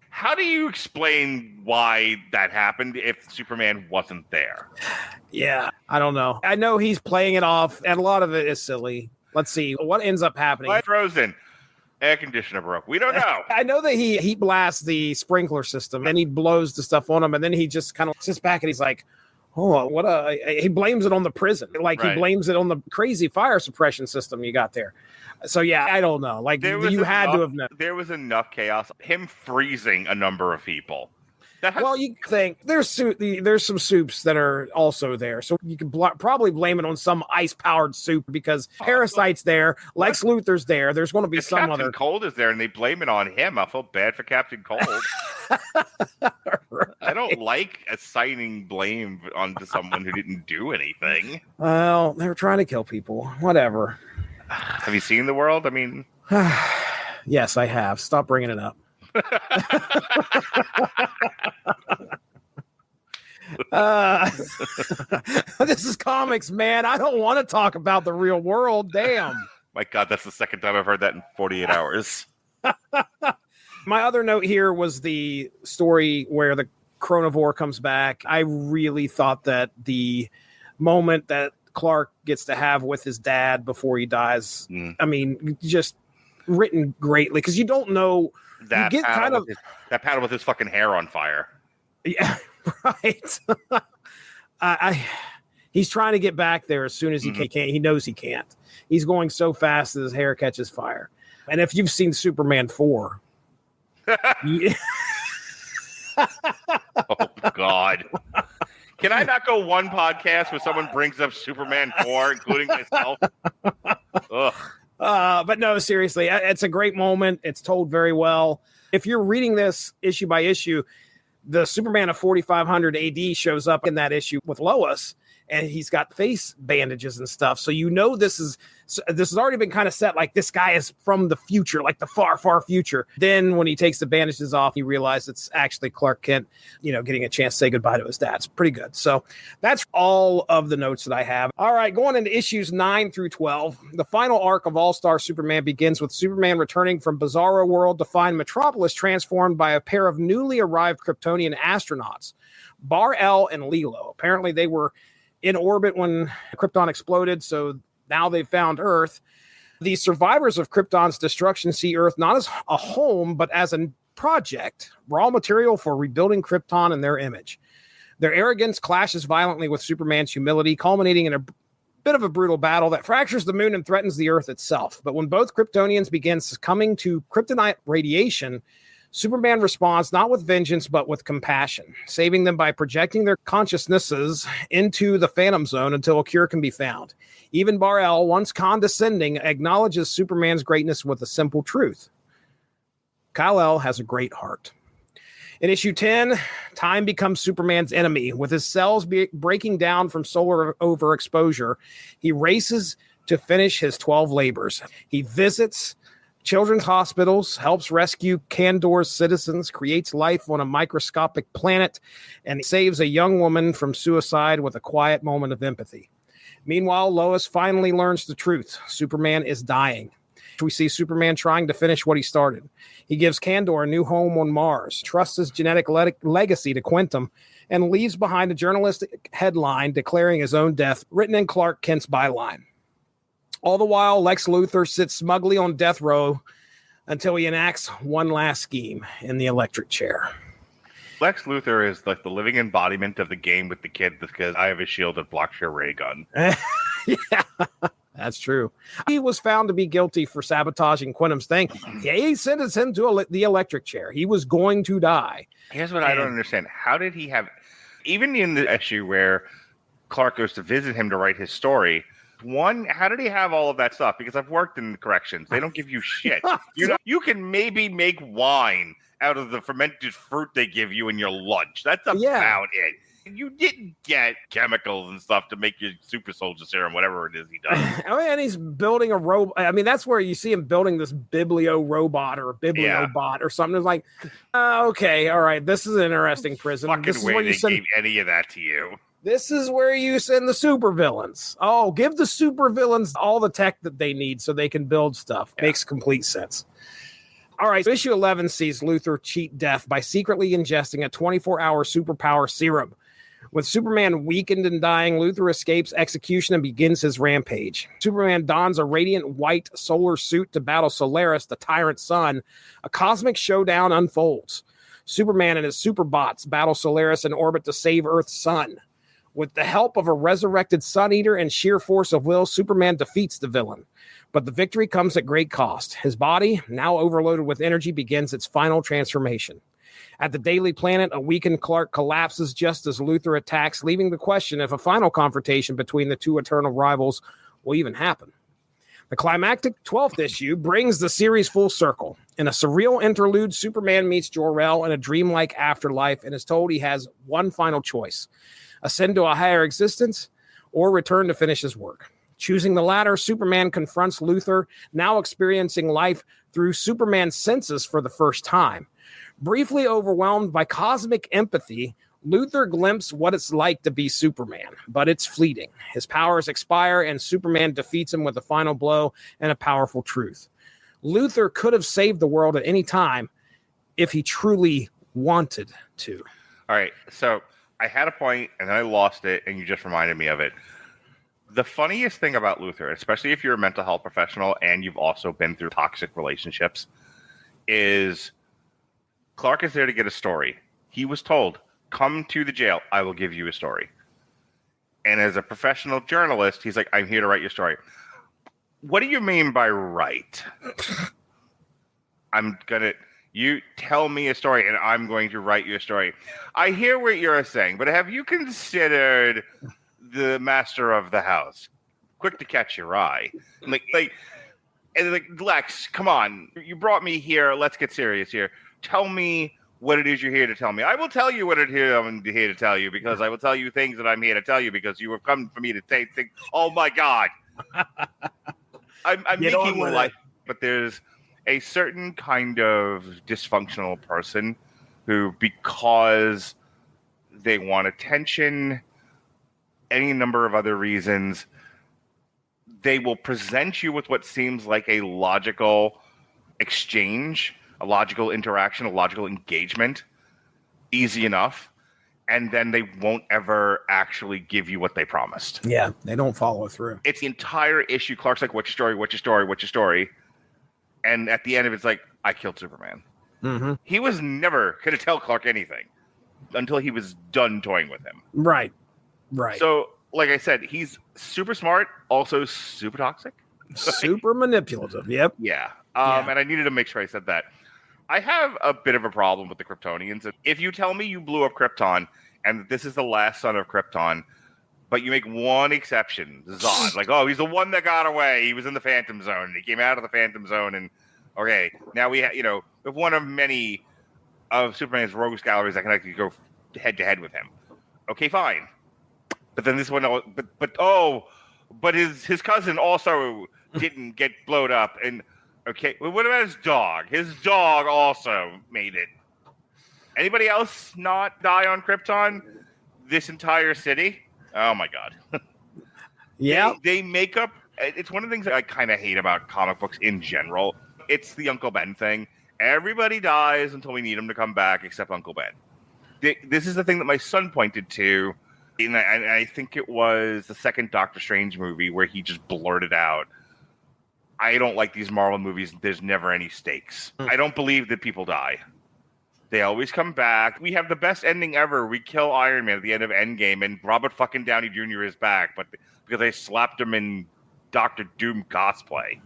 How do you explain why that happened if Superman wasn't there? Yeah, I don't know. I know he's playing it off, and a lot of it is silly. Let's see what ends up happening. Light frozen. Air conditioner broke. We don't know. I know that he heat blasts the sprinkler system and he blows the stuff on him, and then he just kind of sits back and he's like, "Oh, he blames it on the prison. Like he blames it on the crazy fire suppression system you got there." So yeah, I don't know. Like you had to have known. There was enough chaos. Him freezing a number of people. Well, you think there's some soups that are also there, so you can probably blame it on some ice-powered soup because Parasite's there, Lex Luthor's there. There's going to be some Captain other. Cold is there, and they blame it on him. I feel bad for Captain Cold. Right. I don't like assigning blame onto someone who didn't do anything. Well, they were trying to kill people. Whatever. Have you seen The World? I mean, yes, I have. Stop bringing it up. This is comics, man. I don't want to talk about the real world. Damn. My God, that's the second time I've heard that in 48 hours. My other note here was the story where the Chronivore comes back. I really thought that the moment that Clark gets to have with his dad before he dies, I mean, just written greatly, because you don't know. That panel with his fucking hair on fire. Yeah, right. He's trying to get back there as soon as he can. He knows he can't. He's going so fast that his hair catches fire. And if you've seen Superman 4, oh God. Can I not go one podcast where someone brings up Superman 4, including myself? Ugh. But no, seriously, it's a great moment. It's told very well. If you're reading this issue by issue, the Superman of 4500 AD shows up in that issue with Lois, and he's got face bandages and stuff. So you know this has already been kind of set, like this guy is from the future, like the far, far future. Then when he takes the bandages off, he realizes it's actually Clark Kent, getting a chance to say goodbye to his dad. It's pretty good. So that's all of the notes that I have. All right, going into issues 9 through 12, the final arc of All-Star Superman begins with Superman returning from Bizarro World to find Metropolis transformed by a pair of newly arrived Kryptonian astronauts, Bar-El and Lilo. Apparently they were in orbit when Krypton exploded, so now they've found Earth. The survivors of Krypton's destruction see Earth not as a home, but as a project, raw material for rebuilding Krypton in their image. Their arrogance clashes violently with Superman's humility, culminating in a bit of a brutal battle that fractures the moon and threatens the Earth itself. But when both Kryptonians begin succumbing to kryptonite radiation, Superman responds not with vengeance, but with compassion, saving them by projecting their consciousnesses into the Phantom Zone until a cure can be found. Even Bar-El, once condescending, acknowledges Superman's greatness with a simple truth. Kal-El has a great heart. In issue 10, time becomes Superman's enemy. With his cells breaking down from solar overexposure, he races to finish his 12 labors. He visits children's hospitals, helps rescue Kandor's citizens, creates life on a microscopic planet, and saves a young woman from suicide with a quiet moment of empathy. Meanwhile, Lois finally learns the truth. Superman is dying. We see Superman trying to finish what he started. He gives Kandor a new home on Mars, trusts his genetic legacy to Quantum, and leaves behind a journalistic headline declaring his own death, written in Clark Kent's byline. All the while, Lex Luthor sits smugly on death row until he enacts one last scheme in the electric chair. Lex Luthor is like the living embodiment of the game with the kid because I have a shield that blocks your ray gun. Yeah, that's true. He was found to be guilty for sabotaging Quantum's thing. He sentenced him to the electric chair. He was going to die. Here's what I don't understand. How did he have, even in the issue where Clark goes to visit him to write his story, one, how did he have all of that stuff? Because I've worked in corrections. They don't give you shit. You can maybe make wine out of the fermented fruit they give you in your lunch. That's about it. You didn't get chemicals and stuff to make your super soldier serum, whatever it is he does. And he's building a robot. I mean, that's where you see him building this biblio robot or a bibliobot or something. It's like, okay, all right, this is an interesting prison. This is where you send gave any of that to you. This is where you send the supervillains. Oh, give the supervillains all the tech that they need so they can build stuff. Yeah. Makes complete sense. All right, so issue 11 sees Luthor cheat death by secretly ingesting a 24-hour superpower serum. With Superman weakened and dying, Luthor escapes execution and begins his rampage. Superman dons a radiant white solar suit to battle Solaris, the tyrant sun. A cosmic showdown unfolds. Superman and his superbots battle Solaris in orbit to save Earth's sun. With the help of a resurrected Sun Eater and sheer force of will, Superman defeats the villain. But the victory comes at great cost. His body, now overloaded with energy, begins its final transformation. At the Daily Planet, a weakened Clark collapses just as Luthor attacks, leaving the question if a final confrontation between the two eternal rivals will even happen. The climactic 12th issue brings the series full circle. In a surreal interlude, Superman meets Jor-El in a dreamlike afterlife and is told he has one final choice: ascend to a higher existence or return to finish his work. Choosing the latter, Superman confronts Luthor, now experiencing life through Superman's senses for the first time. Briefly overwhelmed by cosmic empathy, Luthor glimpses what it's like to be Superman, but it's fleeting. His powers expire, and Superman defeats him with a final blow and a powerful truth. Luthor could have saved the world at any time if he truly wanted to. All right, so I had a point, and then I lost it, and you just reminded me of it. The funniest thing about Luthor, especially if you're a mental health professional and you've also been through toxic relationships, is Clark is there to get a story. He was told, come to the jail, I will give you a story. And as a professional journalist, he's like, I'm here to write your story. What do you mean by write? You tell me a story and I'm going to write your story. I hear what you're saying, but have you considered the master of the house? Quick to catch your eye. Like, Lex, come on. You brought me here. Let's get serious here. Tell me what it is you're here to tell me. I will tell you what I'm here to tell you, because I will tell you things that I'm here to tell you, because you have come for me to say things. Oh my God. I'm making life, but there's a certain kind of dysfunctional person who, because they want attention, any number of other reasons, they will present you with what seems like a logical exchange, a logical interaction, a logical engagement, easy enough, and then they won't ever actually give you what they promised. Yeah, they don't follow through. It's the entire issue. Clark's like, what's your story? What's your story? What's your story? And at the end of it, it's like, I killed Superman. Mm-hmm. He was never going to tell Clark anything. until he was done toying with him. Right. So, like I said, he's super smart, also super toxic. Super manipulative. Yep. Yeah. And I needed to make sure I said that. I have a bit of a problem with the Kryptonians. If you tell me you blew up Krypton and this is the last son of Krypton, but you make one exception, Zod, like, oh, he's the one that got away. He was in the Phantom Zone. And he came out of the Phantom Zone. And, okay, now we have, we have one of many of Superman's rogues galleries that can actually go head-to-head with him. Okay, fine. But then this one, but his cousin also didn't get blowed up. And, okay, well, what about his dog? His dog also made it. Anybody else not die on Krypton? This entire city? Oh my God. Yeah. They make up. It's one of the things that I kind of hate about comic books in general. It's the Uncle Ben thing. Everybody dies until we need him to come back, except Uncle Ben. This is the thing that my son pointed to. And I think it was the second Doctor Strange movie where he just blurted out, I don't like these Marvel movies. There's never any stakes. I don't believe that people die. They always come back. We have the best ending ever. We kill Iron Man at the end of Endgame, and Robert fucking Downey Jr. is back, but because they slapped him in Doctor Doom cosplay.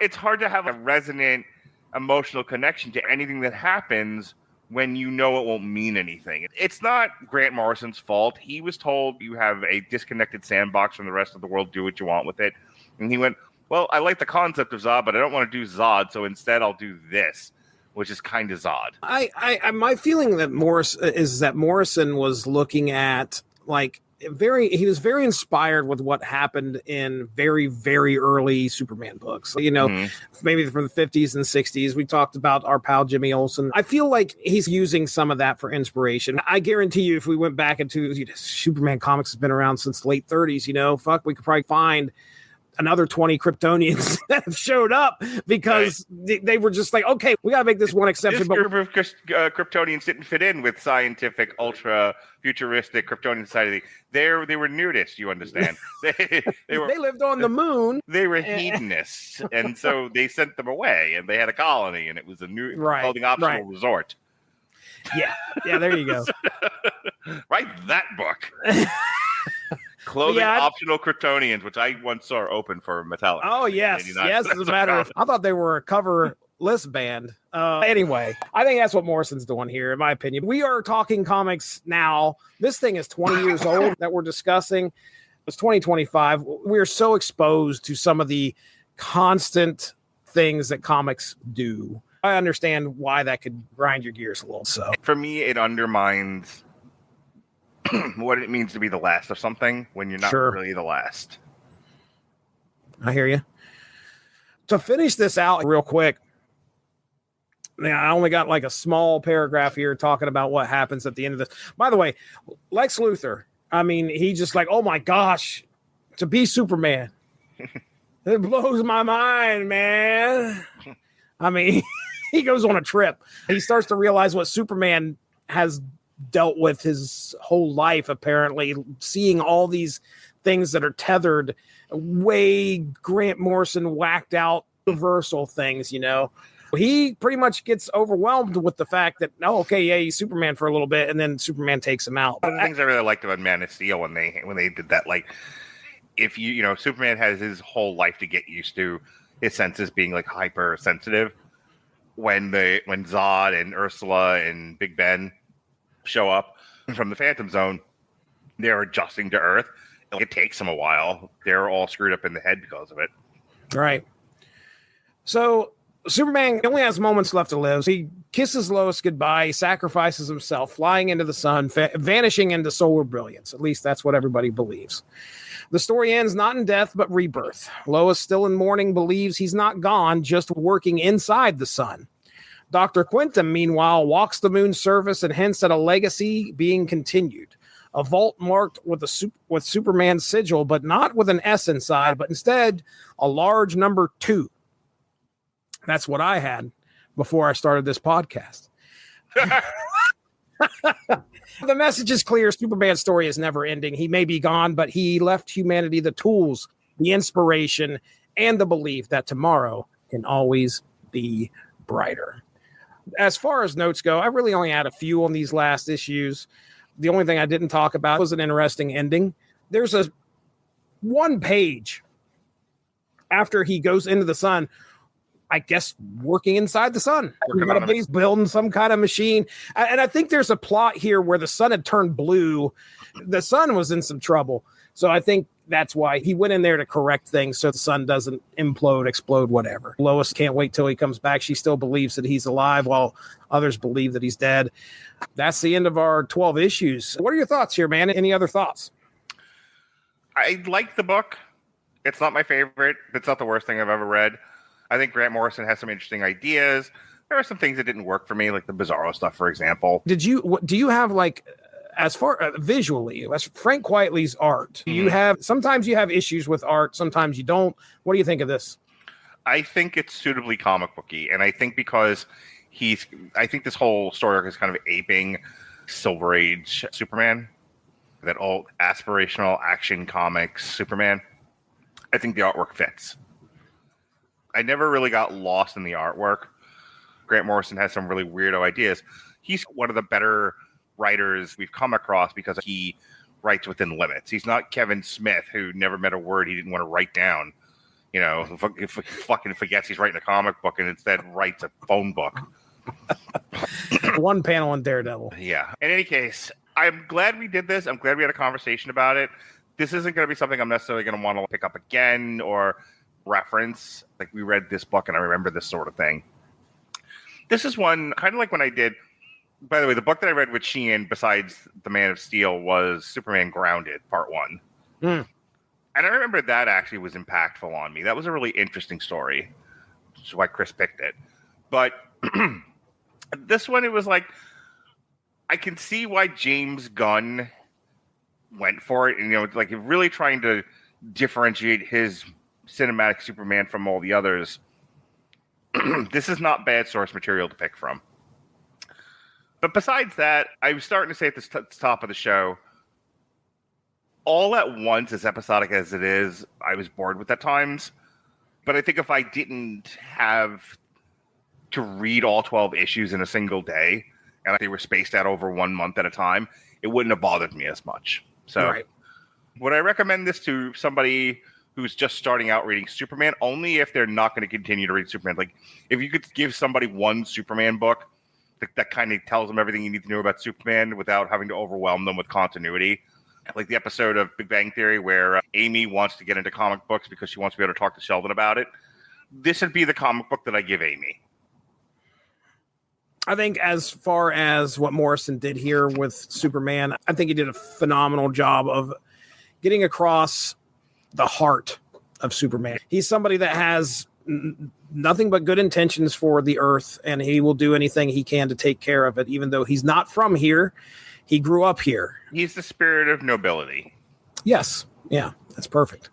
It's hard to have a resonant emotional connection to anything that happens when you know it won't mean anything. It's not Grant Morrison's fault. He was told you have a disconnected sandbox from the rest of the world. Do what you want with it. And he went, well, I like the concept of Zod, but I don't want to do Zod, so instead I'll do this, which is kind of Zod. My feeling that Morrison was looking at he was very inspired with what happened in very, very early Superman books. Maybe from the 50s and 60s. We talked about our pal Jimmy Olsen. I feel like he's using some of that for inspiration. I guarantee you, if we went back into Superman comics, has been around since the late 30s. We could probably find another 20 Kryptonians that have showed up because they were just like, okay, we got to make this one exception. This group of Kryptonians didn't fit in with scientific, ultra-futuristic Kryptonian society. They were nudists, you understand. They lived on the moon. They were hedonists, and so they sent them away, and they had a colony, and it was a new clothing optional resort. Yeah, there you go. Write that book. Clothing optional Kryptonians, which I once saw open for Metallica. Oh, yes. Yes, as a matter of I thought they were a coverless band. Anyway, I think that's what Morrison's doing here, in my opinion. We are talking comics now. This thing is 20 years old that we're discussing. It's 2025. We are so exposed to some of the constant things that comics do. I understand why that could grind your gears a little. So for me, it undermines what it means to be the last of something when you're not really the last. I hear you. To finish this out real quick, I only got like a small paragraph here talking about what happens at the end of this. By the way, Lex Luthor, he just like, oh my gosh, to be Superman. It blows my mind, man. He goes on a trip. He starts to realize what Superman has dealt with his whole life, apparently, seeing all these things that are tethered, way Grant Morrison whacked out reversal things, He pretty much gets overwhelmed with the fact that, he's Superman for a little bit, and then Superman takes him out. One of the things I really liked about Man of Steel when they did that, like, if Superman has his whole life to get used to his senses being like hypersensitive. When Zod and Ursula and Big Ben show up from the Phantom Zone, they're adjusting to Earth. It takes them a while. They're all screwed up in the head because of it. Right. So Superman only has moments left to live. He kisses Lois goodbye. He sacrifices himself, flying into the sun, vanishing into solar brilliance. At least that's what everybody believes. The story ends not in death, but rebirth. Lois, still in mourning, believes he's not gone, just working inside the sun. Dr. Quintum, meanwhile, walks the moon's surface and hints at a legacy being continued. A vault marked with Superman's sigil, but not with an S inside, but instead a large number 2. That's what I had before I started this podcast. The message is clear. Superman's story is never ending. He may be gone, but he left humanity the tools, the inspiration, and the belief that tomorrow can always be brighter. As far as notes go, I really only had a few on these last issues. The only thing I didn't talk about was an interesting ending. There's a 1 page after he goes into the sun, I guess working inside the sun. He's building some kind of machine. And I think there's a plot here where the sun had turned blue. The sun was in some trouble. So I think that's why he went in there to correct things so the sun doesn't implode, explode, whatever. Lois can't wait till he comes back. She still believes that he's alive while others believe that he's dead. That's the end of our 12 issues. What are your thoughts here, man? Any other thoughts? I like the book. It's not my favorite. It's not the worst thing I've ever read. I think Grant Morrison has some interesting ideas. There are some things that didn't work for me, like the Bizarro stuff, for example. Do you have like, as far visually, as Frank Quitely's art, you have, sometimes you have issues with art, sometimes you don't. What do you think of this? I think it's suitably comic booky, and I think because I think this whole story arc is kind of aping Silver Age Superman, that old aspirational action comics Superman. I think the artwork fits. I never really got lost in the artwork. Grant Morrison has some really weirdo ideas. He's one of the better writers we've come across because he writes within limits. He's not Kevin Smith, who never met a word he didn't want to write down. You know, if he fucking forgets he's writing a comic book and instead writes a phone book. 1 panel on Daredevil. Yeah. In any case, I'm glad we did this. I'm glad we had a conversation about it. This isn't going to be something I'm necessarily going to want to pick up again or reference. Like, we read this book and I remember this sort of thing. This is one kind of like when I did, by the way, the book that I read with Sheehan besides The Man of Steel was Superman Grounded, Part 1. And I remember that actually was impactful on me. That was a really interesting story, which is why Chris picked it. But this one, it was like, I can see why James Gunn went for it. And, you know, like really trying to differentiate his cinematic Superman from all the others. This is not bad source material to pick from. But besides that, I was starting to say at the top of the show, all at once, as episodic as it is, I was bored with at times. But I think if I didn't have to read all 12 issues in a single day, and they were spaced out over 1 month at a time, it wouldn't have bothered me as much. So would I recommend this to somebody who's just starting out reading Superman? Only if they're not going to continue to read Superman. Like, if you could give somebody one Superman book that kind of tells them everything you need to know about Superman without having to overwhelm them with continuity. Like the episode of Big Bang Theory where Amy wants to get into comic books because she wants to be able to talk to Sheldon about it. This would be the comic book that I give Amy. I think as far as what Morrison did here with Superman, I think he did a phenomenal job of getting across the heart of Superman. He's somebody that has nothing but good intentions for the earth, and he will do anything he can to take care of it, even though he's not from here. He grew up here. He's the spirit of nobility. Yes. Yeah, that's perfect.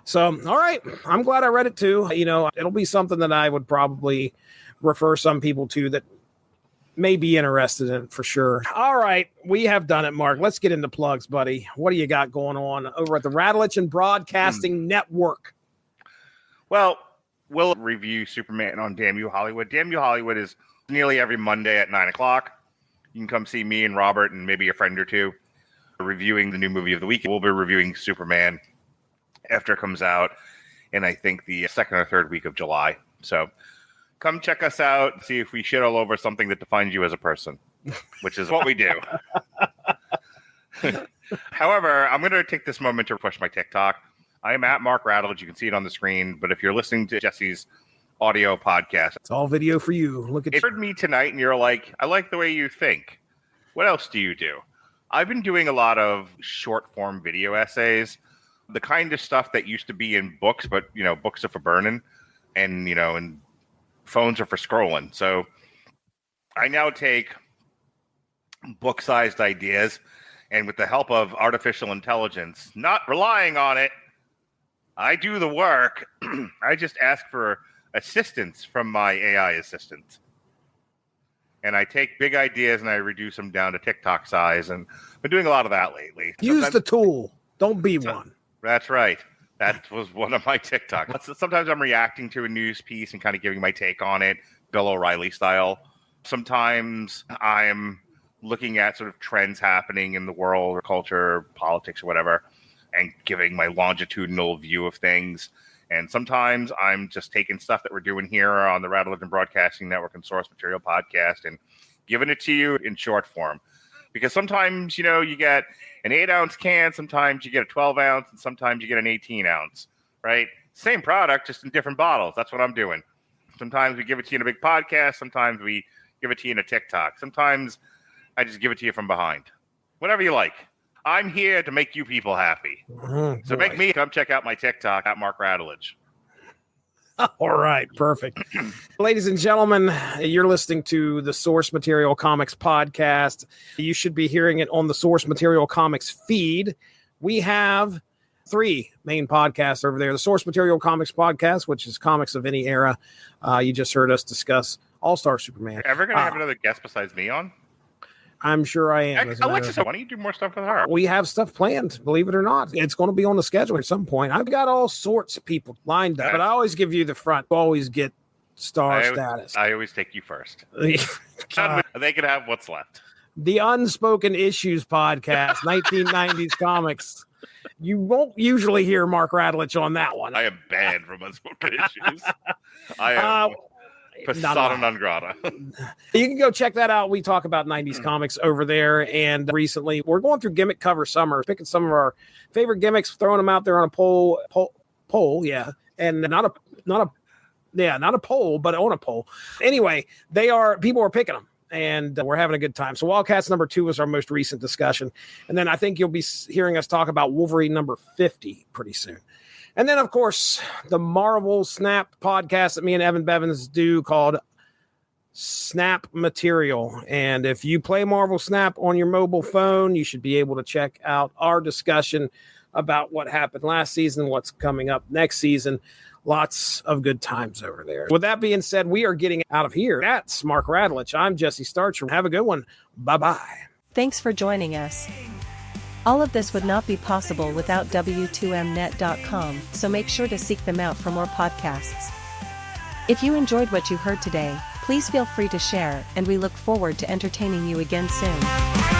So, all right. I'm glad I read it too. You know, it'll be something that I would probably refer some people to that may be interested in it for sure. All right. We have done it, Mark. Let's get into plugs, buddy. What do you got going on over at the Radulich and Broadcasting Network? Well, we'll review Superman on Damn You Hollywood. Damn You Hollywood is nearly every Monday at 9 o'clock. You can come see me and Robert and maybe a friend or two reviewing the new movie of the week. We'll be reviewing Superman after it comes out in, I think, the second or third week of July. So come check us out, see if we shit all over something that defines you as a person, which is what we do. However, I'm going to take this moment to push my TikTok. I am at Mark Radulich. You can see it on the screen. But if you're listening to Jesse's audio podcast, it's all video for you. Look at you. Heard me tonight, and you're like, I like the way you think. What else do you do? I've been doing a lot of short form video essays, the kind of stuff that used to be in books, but you know, books are for burning, and you know, and phones are for scrolling. So I now take book-sized ideas, and with the help of artificial intelligence, not relying on it, I do the work. I just ask for assistance from my AI assistant. And I take big ideas and I reduce them down to TikTok size. And I've been doing a lot of that lately. Use the tool. Don't be one. That's right. That was one of my TikToks. Sometimes I'm reacting to a news piece and kind of giving my take on it, Bill O'Reilly style. Sometimes I'm looking at sort of trends happening in the world or culture, politics, or whatever, and giving my longitudinal view of things. And sometimes I'm just taking stuff that we're doing here on the Radulich and Broadcasting Network and Source Material Podcast and giving it to you in short form. Because sometimes, you get an 8-ounce can, sometimes you get a 12-ounce, and sometimes you get an 18-ounce, right? Same product, just in different bottles. That's what I'm doing. Sometimes we give it to you in a big podcast. Sometimes we give it to you in a TikTok. Sometimes I just give it to you from behind. Whatever you like. I'm here to make you people happy. So make me come check out my TikTok at Mark Radulich. All right, perfect. Ladies and gentlemen, you're listening to the Source Material Comics podcast. You should be hearing it on the Source Material Comics feed. We have 3 main podcasts over there. The Source Material Comics podcast, which is comics of any era. You just heard us discuss All-Star Superman. Ever going to have another guest besides me on? I'm sure I am. Alexis, why don't you do more stuff with her? We have stuff planned, believe it or not. It's going to be on the schedule at some point. I've got all sorts of people lined up, but I always give you the front. Always get star status. I always take you first. They can have what's left. The Unspoken Issues podcast, 1990s comics. You won't usually hear Mark Radulich on that one. I am banned from Unspoken Issues. I am persona non grata. You can go check that out. We talk about 90s comics over there. And recently, we're going through gimmick cover summer, picking some of our favorite gimmicks, throwing them out there on a poll. And not a poll, but on a poll. Anyway, people are picking them. And we're having a good time. So Wildcats number 2 is our most recent discussion. And then I think you'll be hearing us talk about Wolverine number 50 pretty soon. And then, of course, the Marvel Snap podcast that me and Evan Bevins do called Snap Material. And if you play Marvel Snap on your mobile phone, you should be able to check out our discussion about what happened last season, what's coming up next season. Lots of good times over there. With that being said, we are getting out of here. That's Mark Radulich. I'm Jesse Starcher. Have a good one. Bye-bye. Thanks for joining us. All of this would not be possible without W2Mnet.com, so make sure to seek them out for more podcasts. If you enjoyed what you heard today, please feel free to share, and we look forward to entertaining you again soon.